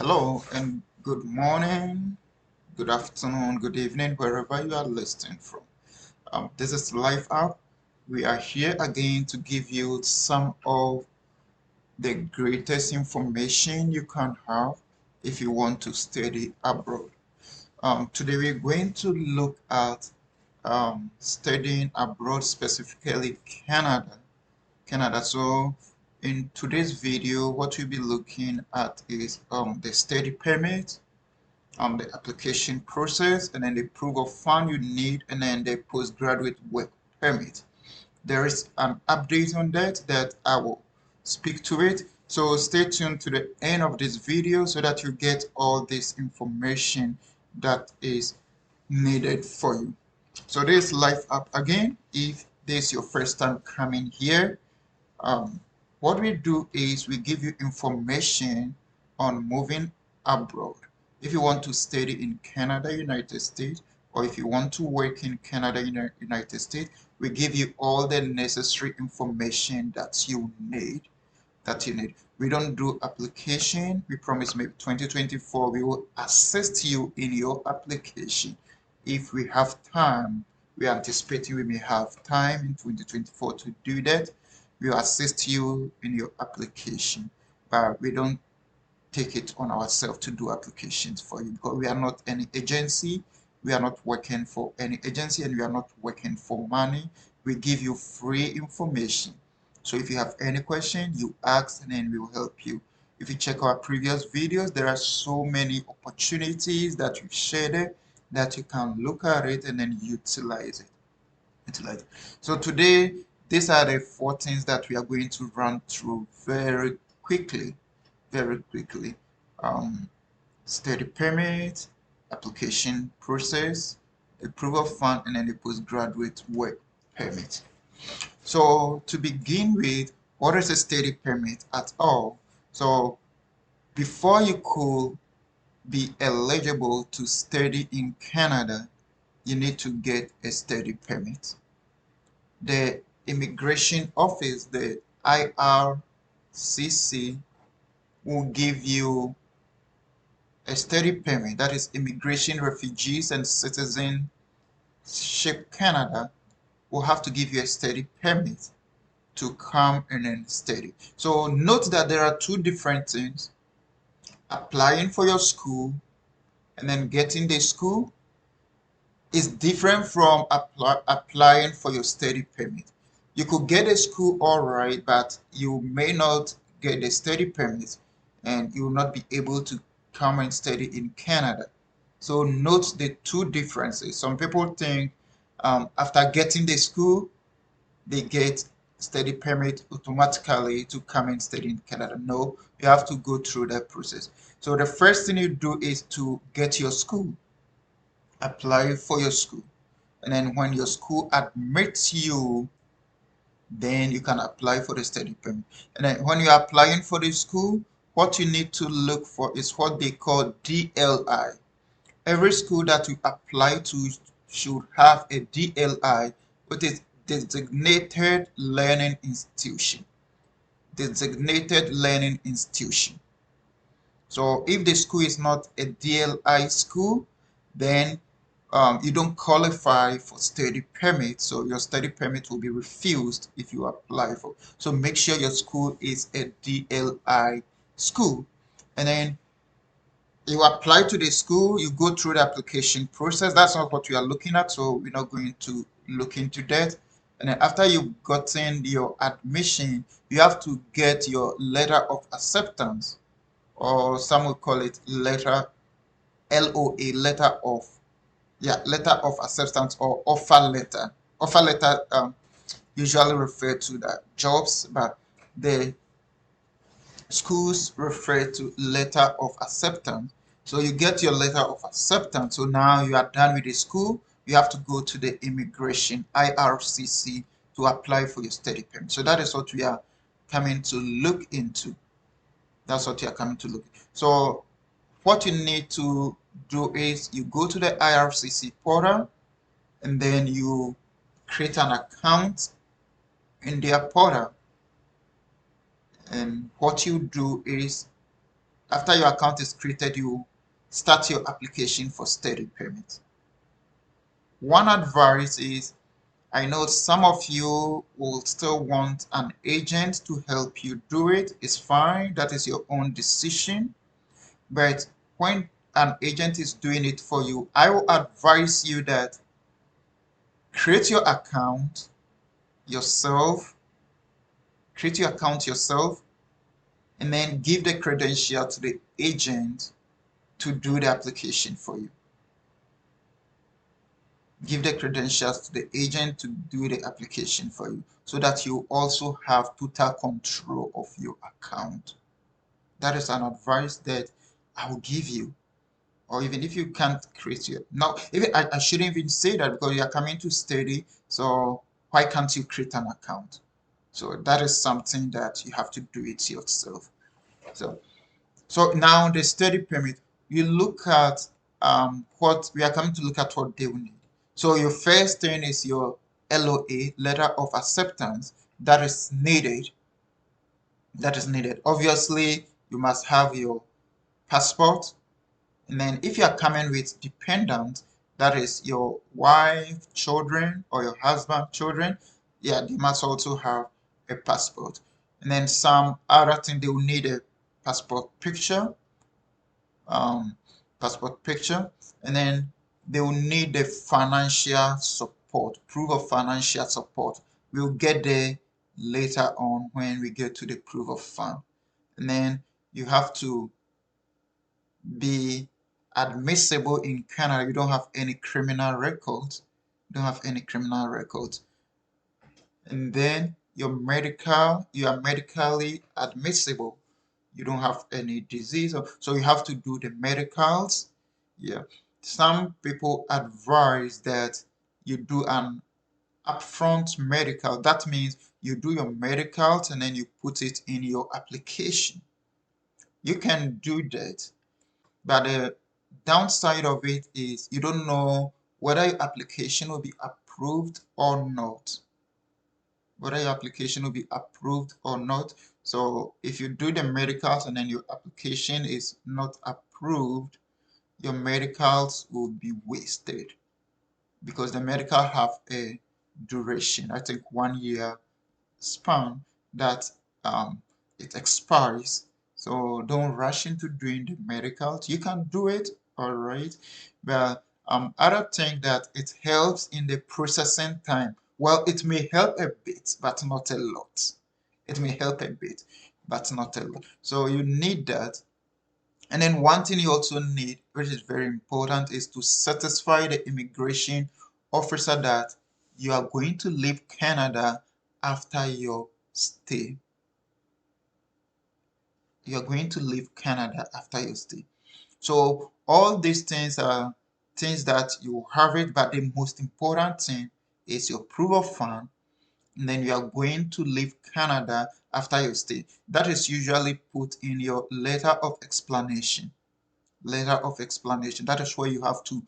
Hello and good morning, good afternoon, good evening, wherever you are listening from. This is Life App. We are here again to give you some of the greatest information you can have if you want to study abroad. Today we're going to look at studying abroad, specifically Canada. So in today's video, what we'll be looking at is the study permit, the application process, and then the proof of fund you need, and then the postgraduate work permit. There is an update on that I will speak to it. So stay tuned to the end of this video so that you get all this information that is needed for you. So this Life App again. If this is your first time coming here, um, what we do is we give you information on moving abroad. If you want to study in Canada, United States, or if you want to work in Canada, United States, we give you all the necessary information that you need. We don't do application. We promise maybe 2024 we will assist you in your application. If we have time, we are anticipating we may have time in 2024 to do that. We will assist you in your application, but we don't take it on ourselves to do applications for you because we are not any agency. We are not working for any agency, and we are not working for money. We give you free information. So if you have any question, you ask and then we will help you. If you check our previous videos, there are so many opportunities that we shared that you can look at it and then utilize it. So today, these are the 4 things that we are going to run through very quickly. Study permit, application process, approval fund, and then the postgraduate work permit. So to begin with, what is a study permit at all? So before you could be eligible to study in Canada, you need to get a study permit. The immigration office, the IRCC, will give you a study permit, that is Immigration, Refugees and Citizenship Canada, will have to give you a study permit to come and then study. So note that there are 2 different things: applying for your school and then getting the school is different from applying for your study permit. You could get a school all right, but you may not get a study permit and you will not be able to come and study in Canada. So note the 2 differences. Some people think after getting the school, they get study permit automatically to come and study in Canada. No, you have to go through that process. So the first thing you do is to get your school, apply for your school, and then when your school admits you, then you can apply for the study permit. And then when you're applying for the school, what you need to look for is what they call DLI. Every school that you apply to should have a DLI, which is designated learning institution. Designated learning institution. So if the school is not a DLI school, then you don't qualify for study permit, so your study permit will be refused if you apply for. So make sure your school is a DLI school, and then you apply to the school, you go through the application process. That's not what we are looking at, so we're not going to look into that. And then after you've gotten your admission, you have to get your letter of acceptance, or some will call it letter LOA, letter of acceptance, or offer letter. Offer letter usually refer to the jobs, but the schools refer to letter of acceptance. So you get your letter of acceptance. So now you are done with the school. You have to go to the immigration IRCC to apply for your study permit. So that is what we are coming to look into. That's what you are coming to look. So what you need to do is you go to the IRCC portal, and then you create an account in their portal. And what you do is After your account is created, you start your application for steady payment. One advice is, I know some of you will still want an agent to help you do it. It's fine. That is your own decision. But when an agent is doing it for you, I will advise you that create your account yourself, create your account yourself, and then give the credential to the agent to do the application for you. Give the credentials to the agent to do the application for you so that you also have total control of your account. That is an advice that I will give you. Or even if you can't create your now, even I shouldn't even say that because you are coming to study, so why can't you create an account? So that is something that you have to do it yourself. So now the study permit, you look at what we are coming to look at what they will need. So your first thing is your LOA, letter of acceptance, that is needed. That is needed. Obviously, you must have your passport. And then if you are coming with dependent, that is your wife, children, or your husband, children, yeah, they must also have a passport. And then some other thing, they will need a passport picture, um, and then they will need the financial support, proof of financial support. We'll get there later on when we get to the proof of fund. And then you have to be admissible in Canada. You don't have any criminal records. You don't have any criminal records. And then you are medically admissible. You don't have any disease, so you have to do the medicals. Yeah. Some people advise that you do an upfront medical. That means you do your medicals and then you put it in your application. You can do that, but the downside of it is you don't know whether your application will be approved or not. Whether your application will be approved or not. So if you do the medicals and then your application is not approved, your medicals will be wasted because the medical have a duration, I think 1 year span that it expires. So don't rush into doing the medicals. You can do it, all right, but other thing that it helps in the processing time. Well, it may help a bit, but not a lot. It may help a bit, but not a lot. So you need that. And then one thing you also need, which is very important, is to satisfy the immigration officer that you are going to leave Canada after your stay. You are going to leave Canada after your stay. So all these things are things that you have it, but the most important thing is your proof of fund, and then you are going to leave Canada after your stay. That is usually put in your letter of explanation. Letter of explanation. That is where you have to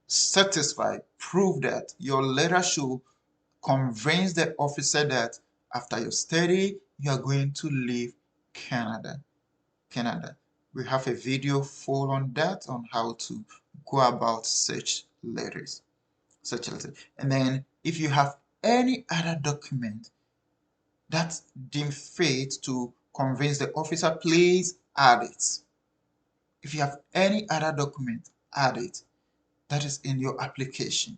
satisfy, prove that your letter should convince the officer that after your study, you are going to leave Canada. We have a video full on that, on how to go about such letters. And then if you have any other document that deem fit to convince the officer, please add it. If you have any other document, add it. That is in your application.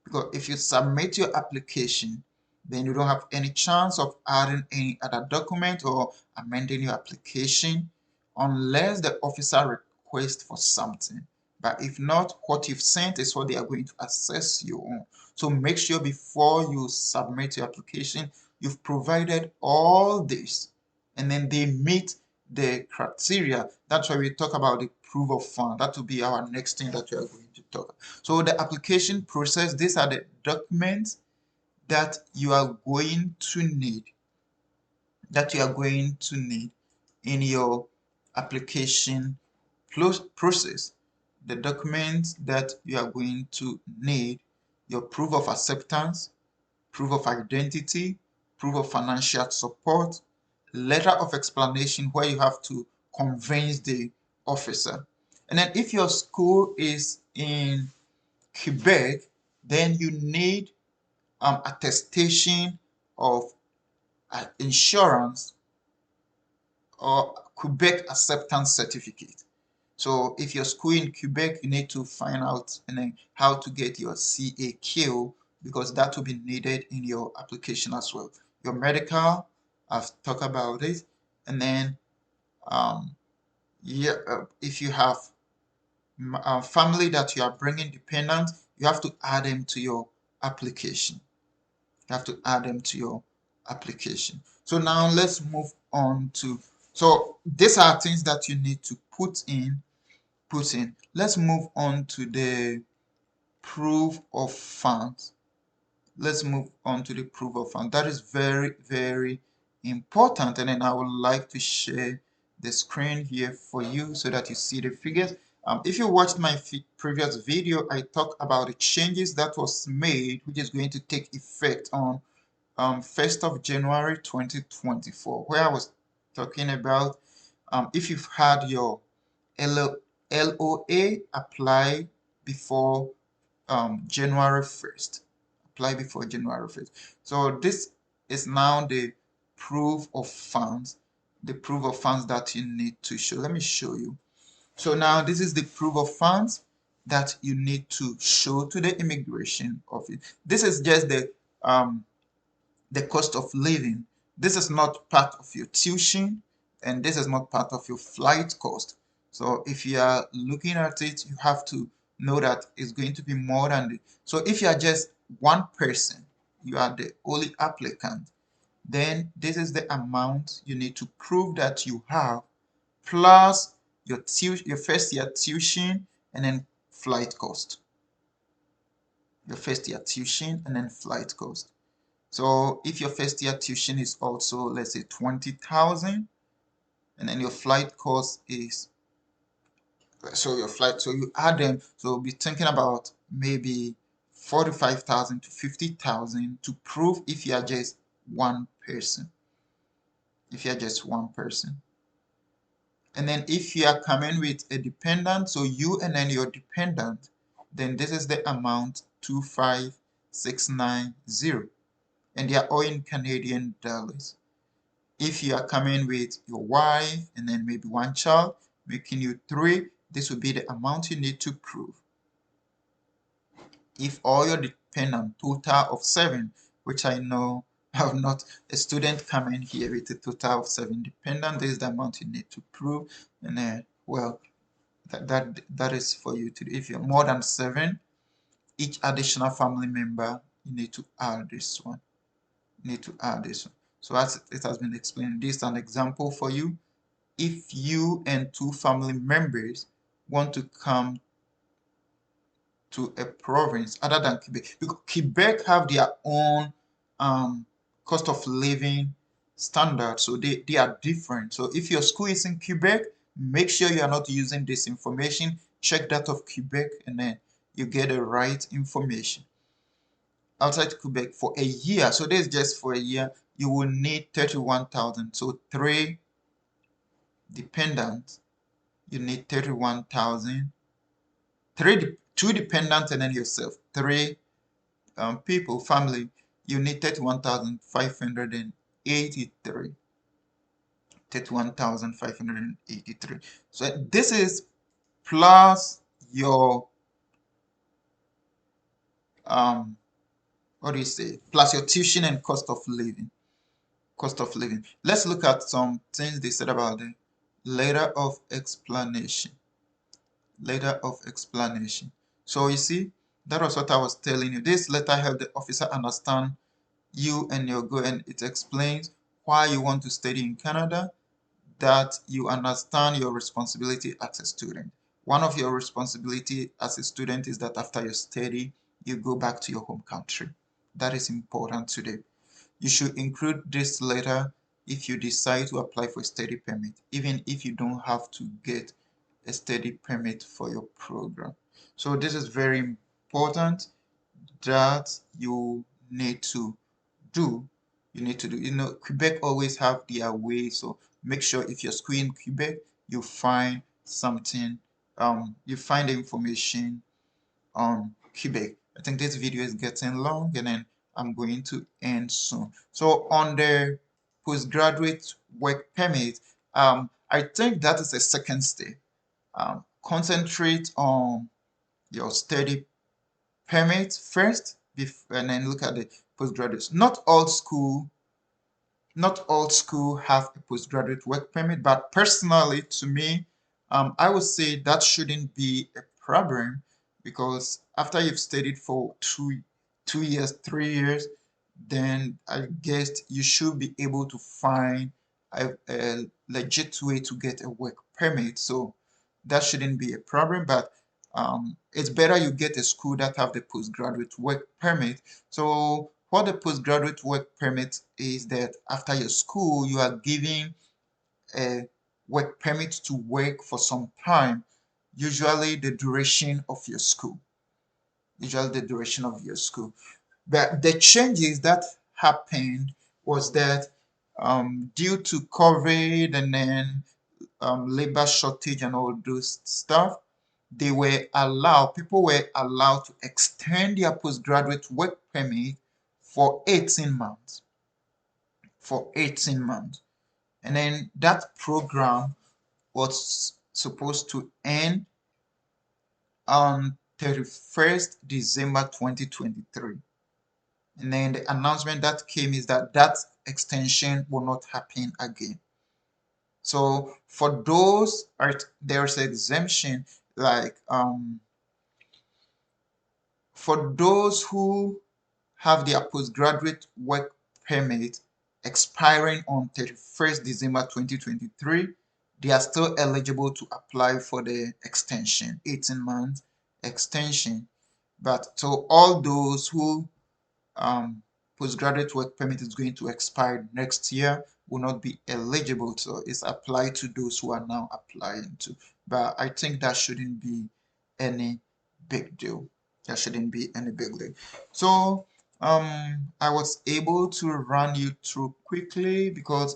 Because if you submit your application, then you don't have any chance of adding any other document or amending your application unless the officer requests for something. But if not, what you've sent is what they are going to assess you on. So make sure before you submit your application, you've provided all this and then they meet the criteria. That's why we talk about the proof of fund. That will be our next thing that we are going to talk about. So the application process, these are the documents that you are going to need, in your application process. The documents that you are going to need: your proof of acceptance, proof of identity, proof of financial support, letter of explanation where you have to convince the officer. And then if your school is in Quebec, then you need attestation of insurance or Quebec acceptance certificate. So if you're school in Quebec, you need to find out and then how to get your CAQ, because that will be needed in your application as well. Your medical, I've talked about it, and then yeah, if you have family that you are bringing dependent, you have to add them to your application. You have to add them to your application. So now let's move on to, so these are things that you need to put in. Let's move on to the proof of funds. Let's move on to the proof of funds. That is very, very important. And then I would like to share the screen here for you so that you see the figures. If you watched my previous video, I talked about the changes that was made, which is going to take effect on 1st of January 2024, where I was talking about if you've had your LOA apply before January 1st. Apply before January 1st. So this is now the proof of funds, that you need to show. Let me show you. So now this is the proof of funds that you need to show to the immigration office. This is just the cost of living. This is not part of your tuition, and this is not part of your flight cost. So if you are looking at it, you have to know that it's going to be more than the, so if you are just one person, you are the only applicant, then this is the amount you need to prove that you have, plus your first year tuition and then flight cost. Your first year tuition and then flight cost. So if your first year tuition is also, let's say, 20,000, and then your flight cost is, so you add them, so we'll be thinking about maybe 45,000 to 50,000 to prove if you are just one person. If you are just one person. And then if you are coming with a dependent, so you and then your dependent, then this is the amount 25690. And they are all in Canadian dollars. If you are coming with your wife and then maybe one child, making you 3, this will be the amount you need to prove. If all your dependent total of 7, which I know I have not a student coming here with a total of 7 dependent, this is the amount you need to prove. And then, well, that is for you to do. If you're more than 7, each additional family member, you need to add this one. So as it has been explained, this is an example for you. If you and 2 family members want to come to a province other than Quebec, because Quebec have their own cost of living standard, so they are different. So if your school is in Quebec, make sure you are not using this information. Check that of Quebec, and then you get the right information. Outside Quebec for a year, so this is just for a year, you will need 31,000. So 3 dependents, you need 31,000. 2 dependents and then yourself. 3 people, family, you need 31,583. 31,583. So this is plus your what do you say? Plus your tuition and cost of living. Let's look at some things they said about the letter of explanation. So you see, that was what I was telling you. This letter helped the officer understand you and your goal, and it explains why you want to study in Canada, that you understand your responsibility as a student. One of your responsibility as a student is that after your study, you go back to your home country. That is important today. You should include this letter if you decide to apply for a study permit, even if you don't have to get a study permit for your program. So this is very important that you need to do. You know, Quebec always have their way, so make sure if you're school in Quebec, you find something, you find the information on Quebec. I think this video is getting long, and then I'm going to end soon. So on the postgraduate work permit, I think that is a second step. Concentrate on your study permit first, and then look at the postgraduate. Not all school have a postgraduate work permit, but personally to me, I would say that shouldn't be a problem, because after you've studied for 2 years, 3 years, then I guess you should be able to find a legit way to get a work permit. So that shouldn't be a problem, but it's better you get a school that have the postgraduate work permit. So what the postgraduate work permit is that after your school, you are given a work permit to work for some time, usually the duration of your school. Usually the duration of your school. But the changes that happened was that due to COVID and then labor shortage and all those stuff, people were allowed to extend their postgraduate work permit for 18 months. For 18 months. And then that program was supposed to end on 31st December 2023. And then the announcement that came is that that extension will not happen again. So for those, there's exemption, like for those who have their postgraduate work permit expiring on 31st December 2023, they are still eligible to apply for the extension, 18 months extension. But so all those who postgraduate work permit is going to expire next year will not be eligible. So it's applied to those who are now applying to. But I think that shouldn't be any big deal. That shouldn't be any big deal. So I was able to run you through quickly because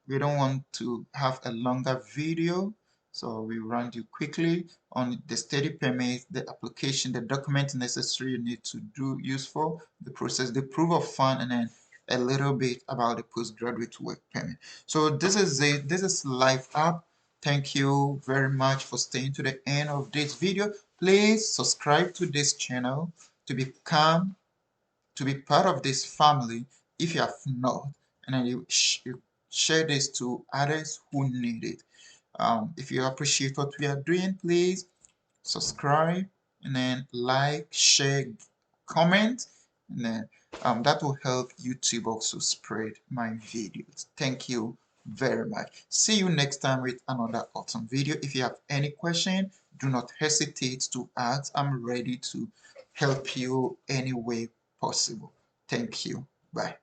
we don't want to have a longer video. So we run you quickly on the study permit, the application, the document necessary you need to do useful, the process, the proof of fund, and then a little bit about the postgraduate work permit. So this is it. This is Life App. Thank you very much for staying to the end of this video. Please subscribe to this channel to be part of this family if you have not, and then you share this to others who need it. If you appreciate what we are doing, please subscribe and then like, share, comment, and then that will help YouTube also spread my videos. Thank you very much. See you next time with another awesome video. If you have any question, do not hesitate to ask. I'm ready to help you any way possible. Thank you. Bye.